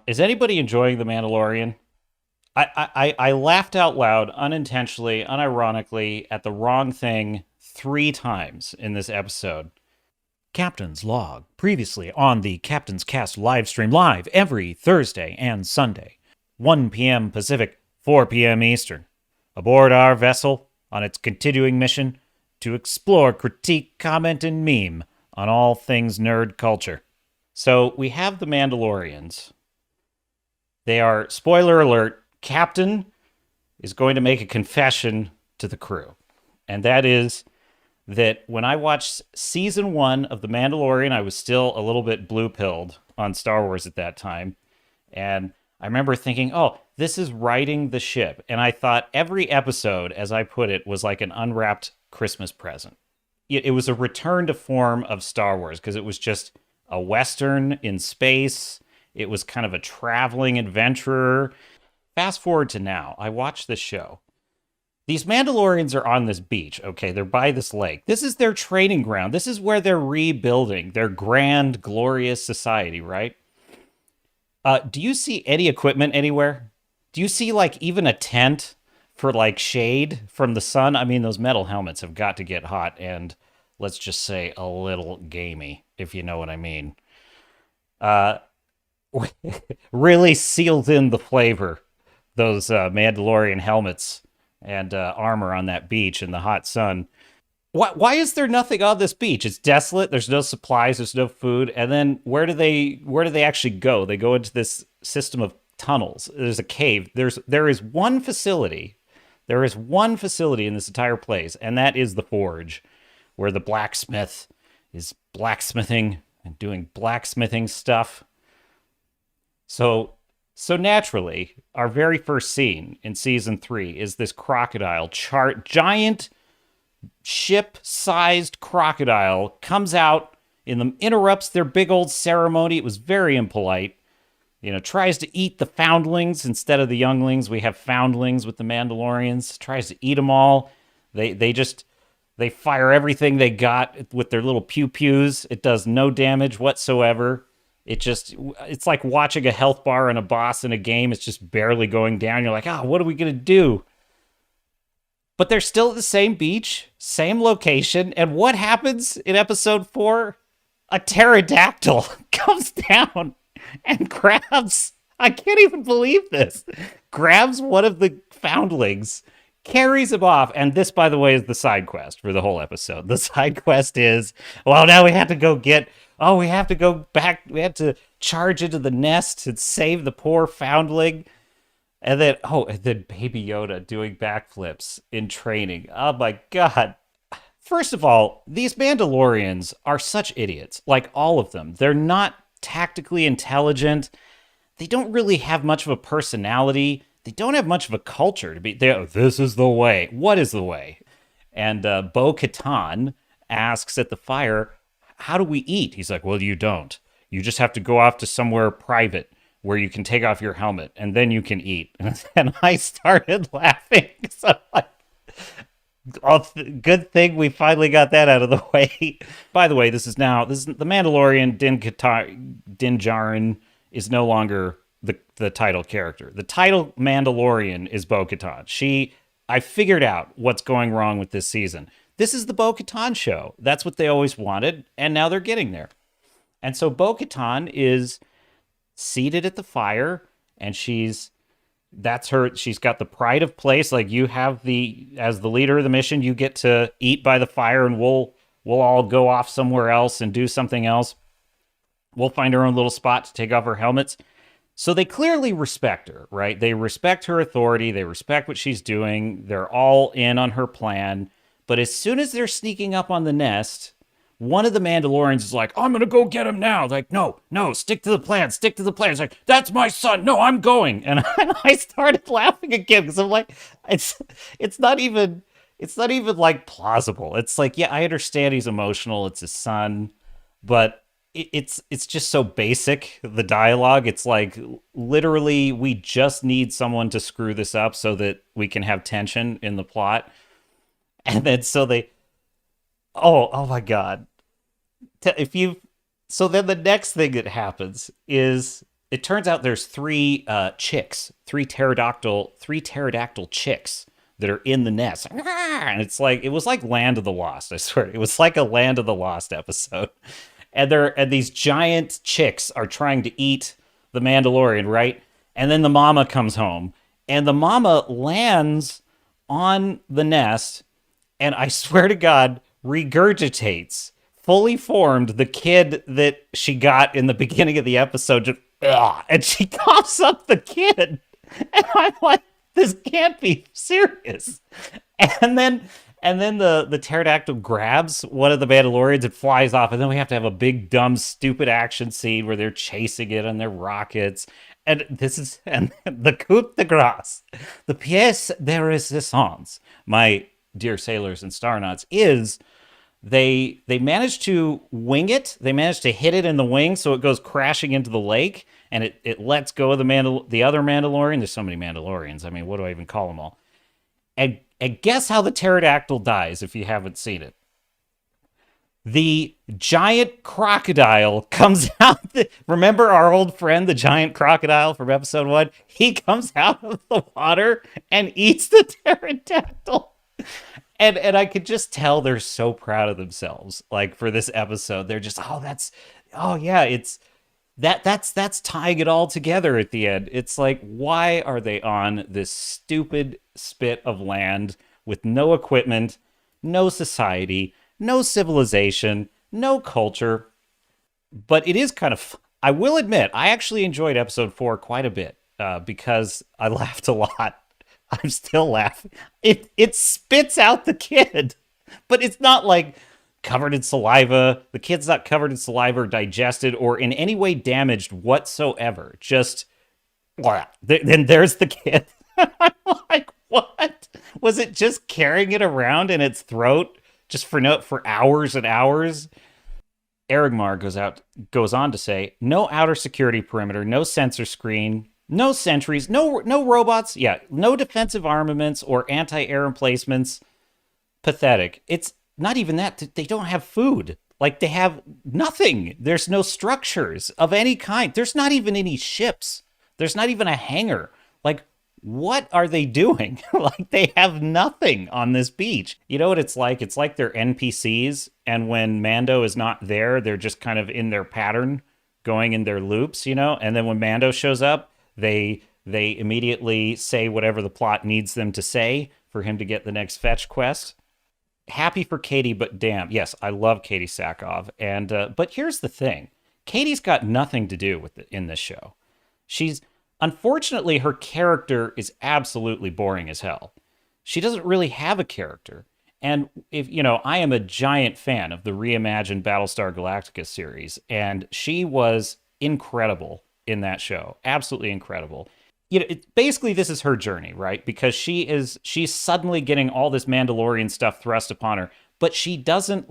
Is anybody enjoying The Mandalorian? I laughed out loud, unintentionally, unironically, at the wrong thing 3 times in this episode. Captain's Log, previously on the Captain's Cast live stream, live every Thursday and Sunday, 1 p.m. Pacific, 4 p.m. Eastern. Aboard our vessel on its continuing mission to explore, critique, comment, and meme on all things nerd culture. So we have the Mandalorians. They are, spoiler alert, Captain is going to make a confession to the crew. And that is that when I watched season 1 of The Mandalorian, I was still a little bit blue pilled on Star Wars at that time. And I remember thinking, oh, this is righting the ship. And I thought every episode, as I put it, was like an unwrapped Christmas present. It was a return to form of Star Wars because it was just a Western in space. It was kind of a traveling adventurer. Fast forward to now, I watched this show. These Mandalorians are on this beach, okay? They're by this lake. This is their training ground. This is where they're rebuilding their grand, glorious society, right? Do you see any equipment anywhere? Do you see, like, even a tent for, like, shade from the sun? I mean, those metal helmets have got to get hot and, let's just say, a little gamey, if you know what I mean. Uh, really sealed in the flavor, those Mandalorian helmets and armor on that beach in the hot sun. Why is there nothing on this beach? It's desolate. There's no supplies. There's no food. And then where do they actually go? They go into this system of tunnels. There's a cave. There is one facility. There is one facility in this entire place, and that is the forge, where the blacksmith is blacksmithing and doing blacksmithing stuff. So naturally, our very first scene in season 3 is this crocodile, giant ship-sized crocodile comes out interrupts their big old ceremony. It was very impolite. Tries to eat the foundlings instead of the younglings. We have foundlings with the Mandalorians. Tries to eat them all. They fire everything they got with their little pew pews. It does no damage whatsoever. It's like watching a health bar and a boss in a game. It's just barely going down. You're like, what are we going to do? But they're still at the same beach, same location. And what happens in episode 4? A pterodactyl comes down and grabs, I can't even believe this, grabs one of the foundlings, carries him off. And this, by the way, is the side quest for the whole episode. The side quest is, well, now we have to go we have to go back. We have to charge into the nest and save the poor foundling. And then Baby Yoda doing backflips in training. Oh my God. First of all, these Mandalorians are such idiots. Like all of them. They're not tactically intelligent. They don't really have much of a personality. They don't have much of a culture to be. This is the way. What is the way? And Bo-Katan asks at the fire, how do we eat? He's like, well, you don't. You just have to go off to somewhere private where you can take off your helmet and then you can eat. And I started laughing. So good thing we finally got that out of the way. By the way, this is the Mandalorian. Din Djarin is no longer the title character. The title Mandalorian is Bo-Katan. I figured out what's going wrong with this season. This is the Bo-Katan show. That's what they always wanted, and now they're getting there. And so Bo-Katan is seated at the fire, and she's got the pride of place. Like, you have as the leader of the mission, you get to eat by the fire, and we'll all go off somewhere else and do something else. We'll find our own little spot to take off our helmets. So they clearly respect her, right? They respect her authority. They respect what she's doing. They're all in on her plan. But as soon as they're sneaking up on the nest, one of the Mandalorians is like, I'm going to go get him now. Like, no, stick to the plan. Stick to the plan. It's like, that's my son. No, I'm going. And I started laughing again because I'm like, it's not even like plausible. It's like, yeah, I understand he's emotional. It's his son. But it's just so basic, the dialogue. It's like, literally, we just need someone to screw this up so that we can have tension in the plot. And then oh my God. So then the next thing that happens is it turns out there's chicks, three pterodactyl chicks that are in the nest. And it's like, it was like Land of the Lost, I swear. It was like a Land of the Lost episode. And these giant chicks are trying to eat the Mandalorian, right? And then the mama comes home, and the mama lands on the nest, and I swear to God, regurgitates fully formed the kid that she got in the beginning of the episode. Just, and she coughs up the kid, and I'm like, this can't be serious. And then the pterodactyl grabs one of the Mandalorians and flies off, and then we have to have a big, dumb, stupid action scene where they're chasing it on their rockets. And the coup de grace, the pièce de résistance, my dear sailors and star nuts, is they managed to wing it. They managed to hit it in the wing so it goes crashing into the lake, and it lets go of the other Mandalorian. There's so many Mandalorians. I mean, what do I even call them all? And guess how the pterodactyl dies if you haven't seen it. The giant crocodile comes out. Remember our old friend, the giant crocodile from episode 1? He comes out of the water and eats the pterodactyl. And I could just tell they're so proud of themselves. Like, for this episode, they're just, that's tying it all together at the end. It's like, why are they on this stupid spit of land with no equipment, no society, no civilization, no culture? But it is kind of, I will admit, I actually enjoyed episode 4 quite a bit because I laughed a lot. I'm still laughing. It spits out the kid, but it's not like covered in saliva. The kid's not covered in saliva or digested or in any way damaged whatsoever. Just, then there's the kid. I'm like, what? Was it just carrying it around in its throat just for hours and hours? Erigmar goes on to say, no outer security perimeter, no sensor screen, no sentries, no robots, no defensive armaments or anti-air emplacements. Pathetic. It's not even that. They don't have food. Like, they have nothing. There's no structures of any kind. There's not even any ships. There's not even a hangar. Like, what are they doing? Like, they have nothing on this beach. You know what it's like? It's like they're NPCs, and when Mando is not there, they're just kind of in their pattern, going in their loops, you know? And then when Mando shows up, they immediately say whatever the plot needs them to say for him to get the next fetch quest. Happy for Katie, but damn, yes, I love Katie Sackhoff. And but here's the thing: Katie's got nothing to do with it in this show. Unfortunately, her character is absolutely boring as hell. She doesn't really have a character. And I am a giant fan of the reimagined Battlestar Galactica series, and she was incredible in that show. Absolutely incredible. Basically this is her journey, right? Because she's suddenly getting all this Mandalorian stuff thrust upon her, but she doesn't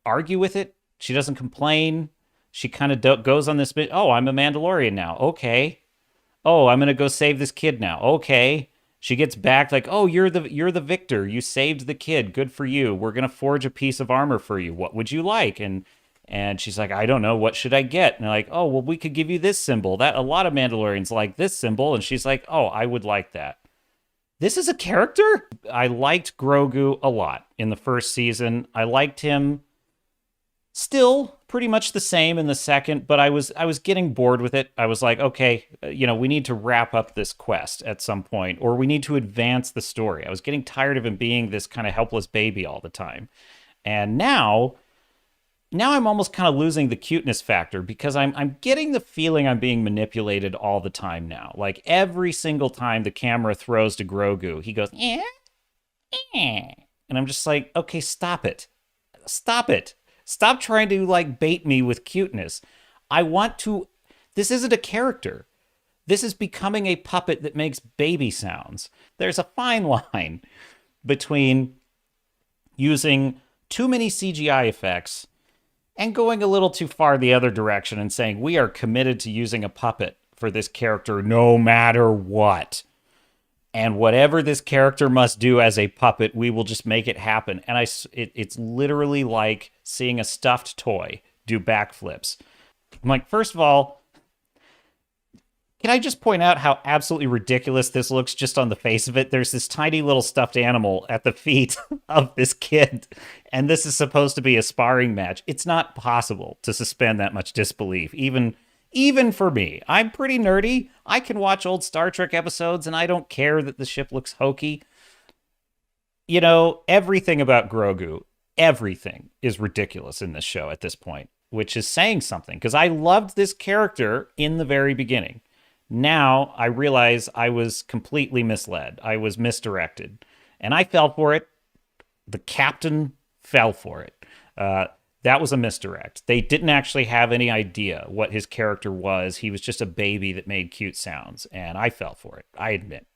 argue with it. She doesn't complain. She kind of goes on this bit. Oh, I'm a Mandalorian now. Okay. Oh, I'm going to go save this kid now. Okay. She gets back like, oh, you're the victor. You saved the kid. Good for you. We're going to forge a piece of armor for you. What would you like? And she's like, I don't know. What should I get? And they're like, oh, well, we could give you this symbol. That a lot of Mandalorians like this symbol. And she's like, oh, I would like that. This is a character? I liked Grogu a lot in the first season. I liked him still pretty much the same in the second, but I was getting bored with it. I was like, okay, we need to wrap up this quest at some point, or we need to advance the story. I was getting tired of him being this kind of helpless baby all the time. And now I'm almost kind of losing the cuteness factor because I'm getting the feeling I'm being manipulated all the time now. Like, every single time the camera throws to Grogu, he goes, eh, eh. And I'm just like, okay, stop it. Stop it. Stop trying to, bait me with cuteness. This isn't a character. This is becoming a puppet that makes baby sounds. There's a fine line between using too many CGI effects and going a little too far the other direction and saying, we are committed to using a puppet for this character no matter what. And whatever this character must do as a puppet, we will just make it happen. And it's literally like seeing a stuffed toy do backflips. I'm like, first of all, Can I just point out how absolutely ridiculous this looks just on the face of it? There's this tiny little stuffed animal at the feet of this kid, and this is supposed to be a sparring match. It's not possible to suspend that much disbelief, even for me. I'm pretty nerdy. I can watch old Star Trek episodes, and I don't care that the ship looks hokey. You know, everything about Grogu, everything is ridiculous in this show at this point, which is saying something, because I loved this character in the very beginning. Now I realize I was completely misled. I was misdirected. And I fell for it. The captain fell for it. That was a misdirect. They didn't actually have any idea what his character was. He was just a baby that made cute sounds. And I fell for it, I admit.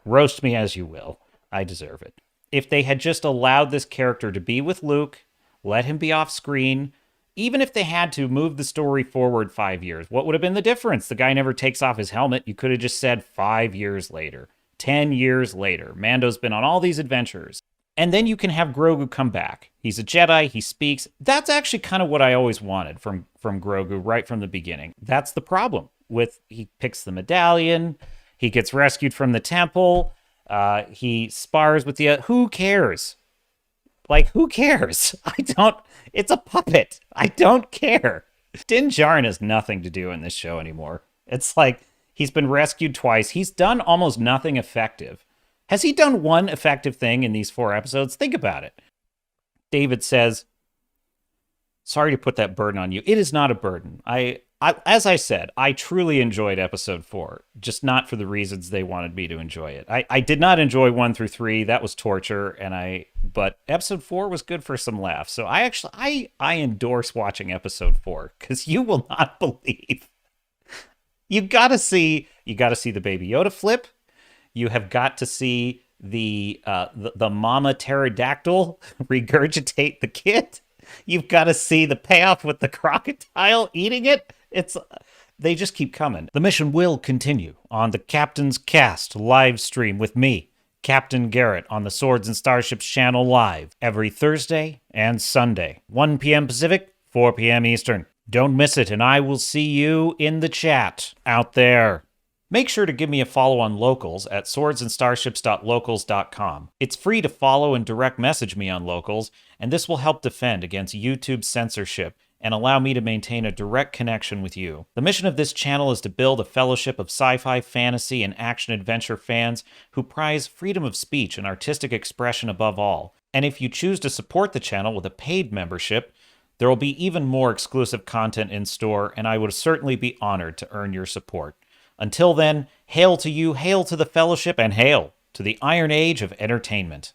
Roast me as you will. I deserve it. If they had just allowed this character to be with Luke, let him be off screen, even if they had to move the story forward 5 years, what would have been the difference? The guy never takes off his helmet. You could have just said 5 years later, 10 years later. Mando's been on all these adventures. And then you can have Grogu come back. He's a Jedi. He speaks. That's actually kind of what I always wanted from Grogu right from the beginning. That's the problem with he picks the medallion. He gets rescued from the temple. He spars with the... who cares? Like, who cares? It's a puppet. I don't care. Din Djarin has nothing to do in this show anymore. It's like he's been rescued twice. He's done almost nothing effective. Has he done one effective thing in these 4 episodes? Think about it. David says, sorry to put that burden on you. It is not a burden. As I said, I truly enjoyed episode 4, just not for the reasons they wanted me to enjoy it. I did not enjoy 1 through 3. That was torture, but episode 4 was good for some laughs. So I endorse watching episode 4, because you will not believe. You gotta see the Baby Yoda flip. You have got to see the mama pterodactyl regurgitate the kid. You've got to see the payoff with the crocodile eating it. They just keep coming. The mission will continue on the Captain's Cast live stream with me, Captain Garrett, on the Swords and Starships channel live every Thursday and Sunday, 1 p.m. Pacific, 4 p.m. Eastern. Don't miss it, and I will see you in the chat out there. Make sure to give me a follow on Locals at swordsandstarships.locals.com. It's free to follow and direct message me on Locals, and this will help defend against YouTube censorship and allow me to maintain a direct connection with you. The mission of this channel is to build a fellowship of sci-fi, fantasy, and action-adventure fans who prize freedom of speech and artistic expression above all. And if you choose to support the channel with a paid membership, there will be even more exclusive content in store, and I would certainly be honored to earn your support. Until then, hail to you, hail to the Fellowship, and hail to the Iron Age of entertainment.